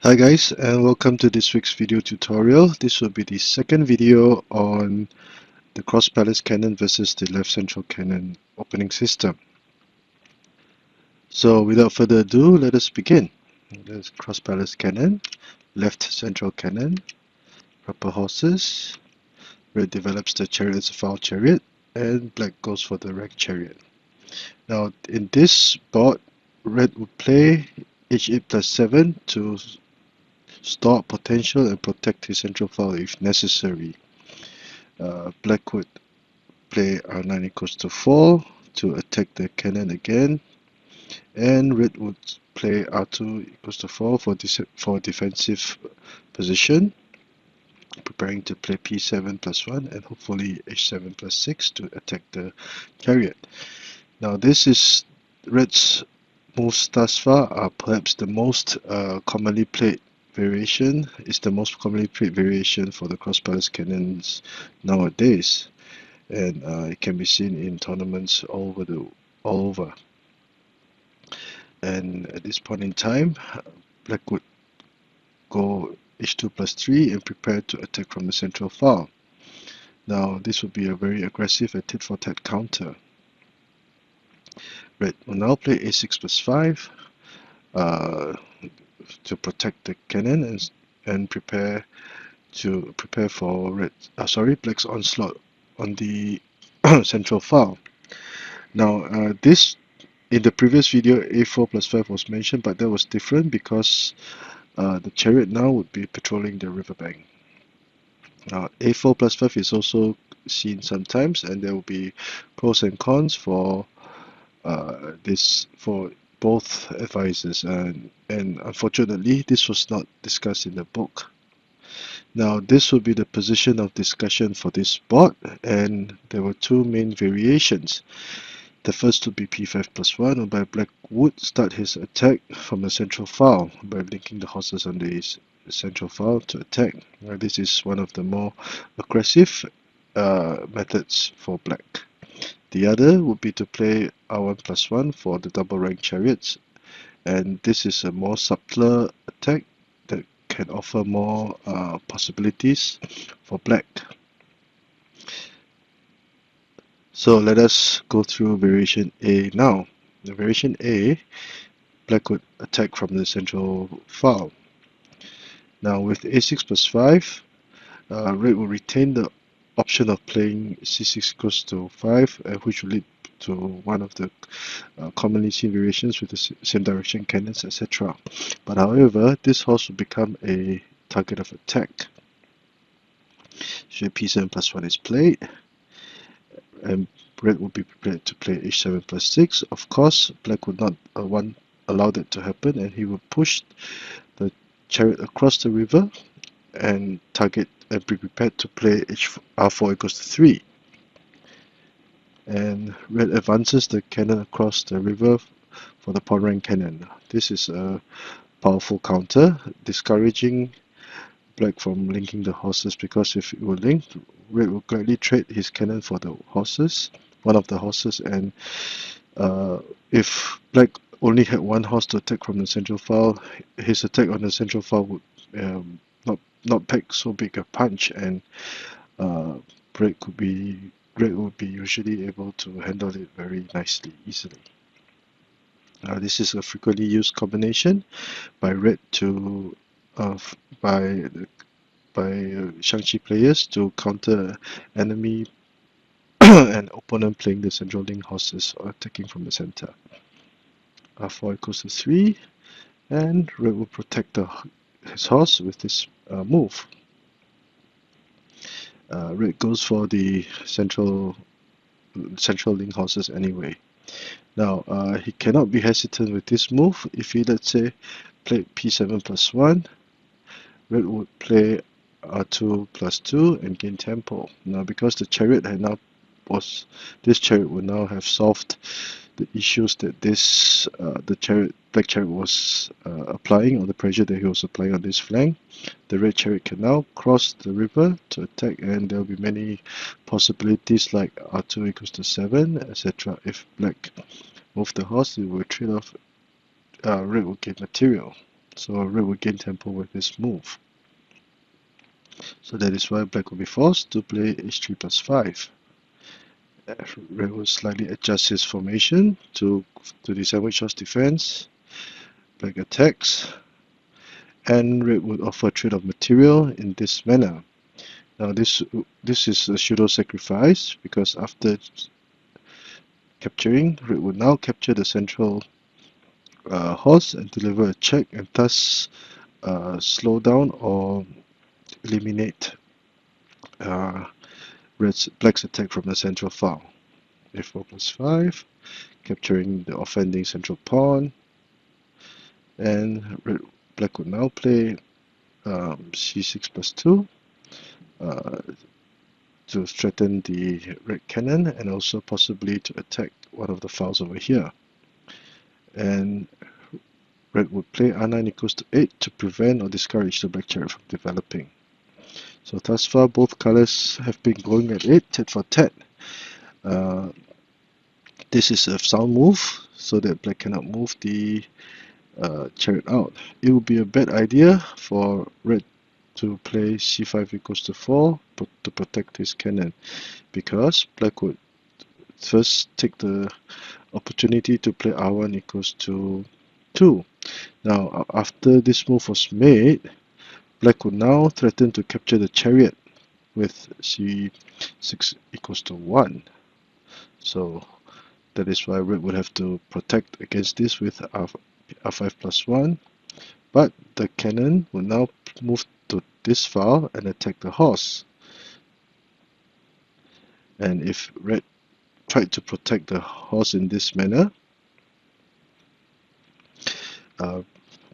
Hi guys, and welcome to this week's video tutorial. This will be the second video on the cross palace cannon versus the left central cannon opening system. So without further ado, let us begin. There's cross palace cannon, left central cannon, proper horses, red develops the chariot as a foul chariot, and black goes for the rank chariot. Now in this board, red would play h8 plus 7 to stop potential and protect his central file if necessary. Black would play r9 equals to 4 to attack the cannon again, and red would play r2 equals to 4 for defensive position, preparing to play p7 plus 1 and hopefully h7 plus 6 to attack the chariot. Now this is red's moves thus far are perhaps the most commonly played variation, is the most commonly played variation for the cross palace cannons nowadays, and it can be seen in tournaments all over. And at this point in time, black would go h2 plus 3 and prepare to attack from the central file. Now this would be a very aggressive and tit-for-tat counter. Red will now play a6 plus 5 to protect the cannon and prepare for black's onslaught on the central file. Now this in the previous video, a4 plus 5 was mentioned, but that was different because the chariot now would be patrolling the riverbank. A4 plus 5 is also seen sometimes, and there will be pros and cons for this for both advisors, and unfortunately this was not discussed in the book. Now this will be the position of discussion for this board, and there were two main variations. The first would be p5 plus 1, whereby black would start his attack from the central file by linking the horses on the central file to attack. Now, this is one of the more aggressive methods for black. The other would be to play r1 plus 1 for the double rank chariots, and this is a more subtler attack that can offer more possibilities for black. So let us go through variation A now. The variation A, black would attack from the central file. Now with a6 plus 5, red will retain the option of playing c6 equals to 5, which will lead to one of the commonly seen variations with the same direction cannons, etc. But however, this horse will become a target of attack. So p7 plus 1 is played, and red would be prepared to play h7 plus 6. Of course, black would not allow that to happen, and he would push the chariot across the river and target and be prepared to play r4 equals to 3. And red advances the cannon across the river for the pawn rank cannon. This is a powerful counter, discouraging black from linking the horses, because if it were linked, red will gladly trade his cannon for the horses, one of the horses, and if black only had one horse to attack from the central file, his attack on the central file would not pack so big a punch, and red would be usually able to handle it very easily. This is a frequently used combination by red to by Shang-Chi players to counter enemy and opponent playing the central link horses or attacking from the center. r4 equals to 3, and red will protect his horse with this move. Red goes for the central link horses anyway. Now he cannot be hesitant with this move. If he, let's say, played p7 plus 1, red would play r2 plus 2 and gain tempo. Now because the chariot this chariot would now have solved the issues that black chariot was applying, or the pressure that he was applying on this flank. The red chariot can now cross the river to attack, and there will be many possibilities like r2 equals to 7, etc. If black move the horse, it will trade off, red will gain material. So red will gain tempo with this move. So that is why black will be forced to play h3 plus 5. Red will slightly adjust his formation to decide which horse defense. Black attacks, and red would offer a trade of material in this manner. Now this is a pseudo sacrifice, because after capturing, red would now capture the central horse and deliver a check, and thus slow down or eliminate black's attack from the central file. a4 plus 5, capturing the offending central pawn, and black would now play c6 plus 2 to threaten the red cannon, and also possibly to attack one of the files over here. And red would play r9 equals to 8 to prevent or discourage the black chariot from developing. So thus far both colors have been going at it, tit for tat. This is a sound move, so that black cannot move the chariot out. It would be a bad idea for red to play c5 equals to 4 to protect his cannon, because black would first take the opportunity to play r1 equals to 2. Now after this move was made, black would now threaten to capture the chariot with c6 equals to 1. So that is why red would have to protect against this with r5 plus 1. But the cannon will now move to this file and attack the horse. And if red tried to protect the horse in this manner,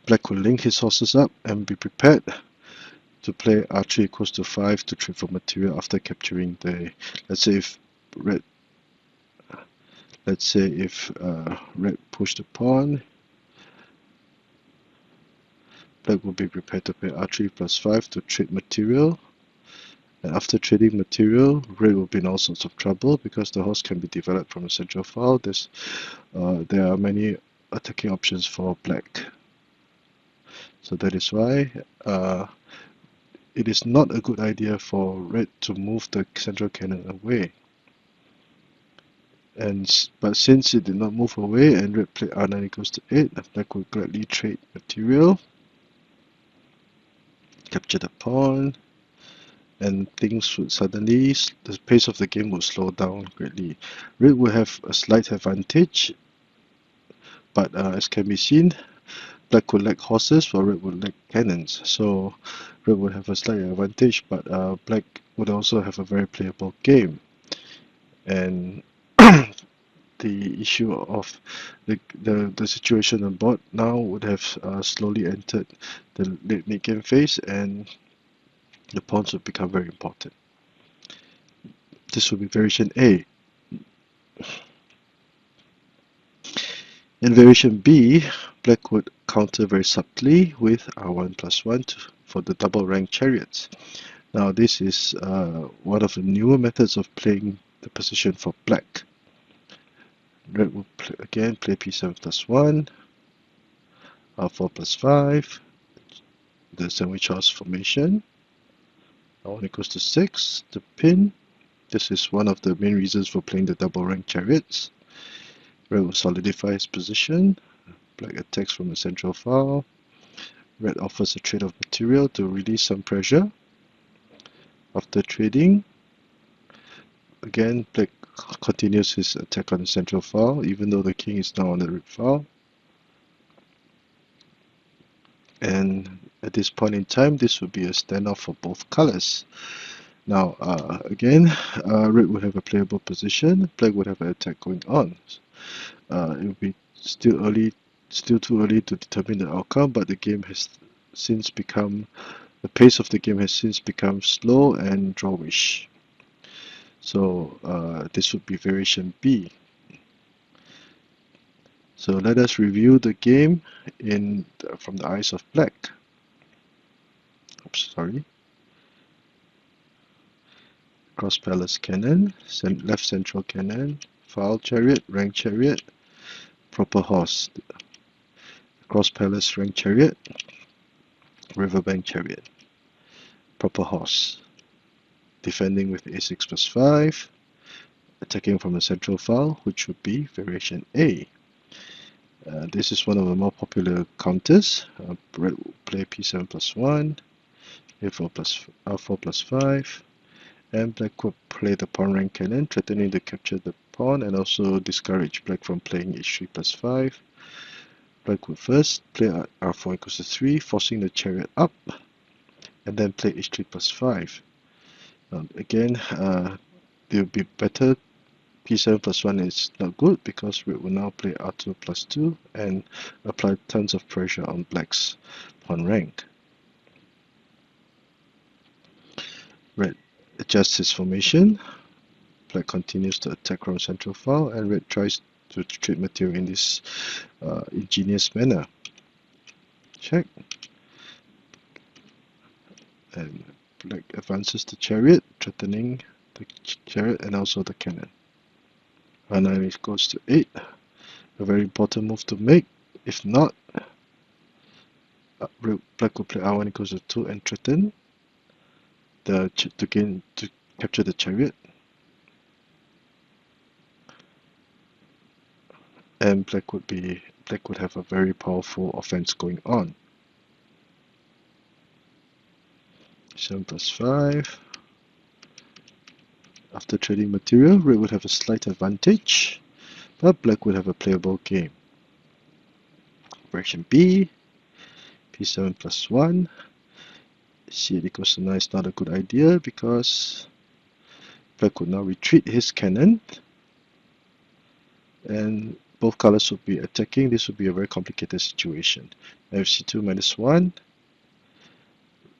black will link his horses up and be prepared to play r3 equals to 5 to trade for material after capturing the, let's say if red pushed the pawn, black will be prepared to play r3 plus 5 to trade material. And after trading material, red will be in all sorts of trouble, because the horse can be developed from a central file. There are many attacking options for black. So that is why it is not a good idea for red to move the central cannon away. But since it did not move away and red played r9 equals to 8, black would gladly trade material, capture the pawn, and things would suddenly, the pace of the game would slow down greatly. Red would have a slight advantage, but as can be seen, black would lack horses while red would lack cannons. So red would have a slight advantage, but black would also have a very playable game. And the issue of the situation on board now would have slowly entered the late game phase, and the pawns would become very important. This will be variation A. In variation B, black would counter very subtly with r1 plus 1 for the double rank chariots. Now this is one of the newer methods of playing the position for black. Red will again play p7 plus 1, r4 plus 5, the sandwich house formation, r1 equals to 6, the pin. This is one of the main reasons for playing the double rank chariots. Red will solidify his position, black attacks from the central file, red offers a trade of material to release some pressure. After trading, again black continues his attack on the central file, even though the king is now on the red file. And at this point in time, this would be a standoff for both colors. Now again, red would have a playable position, black would have an attack going on. It would be still too early to determine the outcome, but the game has since become, the pace of the game has since become slow and drawish. So this would be variation B. So let us review the game from the eyes of black. Oops, sorry. Cross palace cannon, left central cannon, file chariot, rank chariot, proper horse. Cross palace rank chariot, Riverbank Chariot, Proper Horse, defending with a6 plus 5, attacking from a central file, which would be variation A. This is one of the more popular counters. Red will play p7 plus 1, a4 plus 5, and black will play the pawn rank cannon, threatening to capture the pawn and also discourage black from playing h3 plus 5. Black would first play r4 equals to 3, forcing the chariot up, and then play h3 plus 5. Again, it would be better. p7 plus 1 is not good because red will now play r2 plus 2 and apply tons of pressure on black's pawn rank. Red adjusts his formation. Black continues to attack from central file, and red tries to trade material in this ingenious manner. Check. And black advances the chariot, threatening the chariot and also the cannon. R9 goes to 8. A very important move to make. If not, black will play r1 equals to 2 and threaten to capture the chariot. And black would have a very powerful offense going on. 7 plus 5. After trading material, red would have a slight advantage, but black would have a playable game. Variation B, p7 plus 1. c8 equals to 9 is not a good idea because black would now retreat his cannon, and both colors would be attacking. This would be a very complicated situation. fc2 minus 1.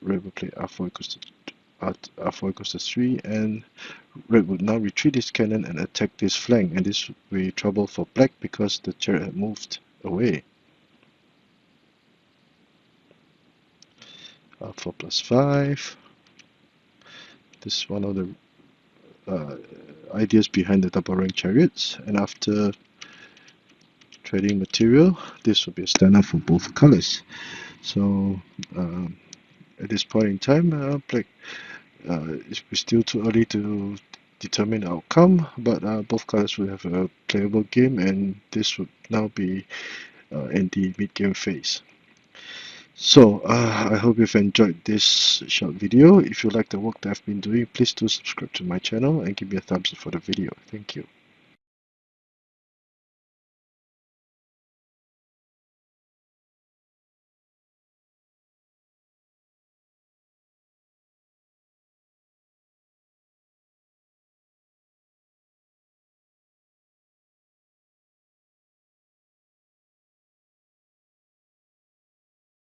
Red will play r4 equals to 3, and red would now retreat his cannon and attack this flank, and this would be trouble for black because the chariot had moved away. r4 plus 5. This is one of the ideas behind the double rank chariots, and after trading material, this will be a standard for both colors. So at this point in time, black it's still too early to determine the outcome, but both colors will have a playable game, and this would now be in the mid-game phase. So I hope you've enjoyed this short video. If you like the work that I've been doing, please do subscribe to my channel and give me a thumbs up for the video. Thank you.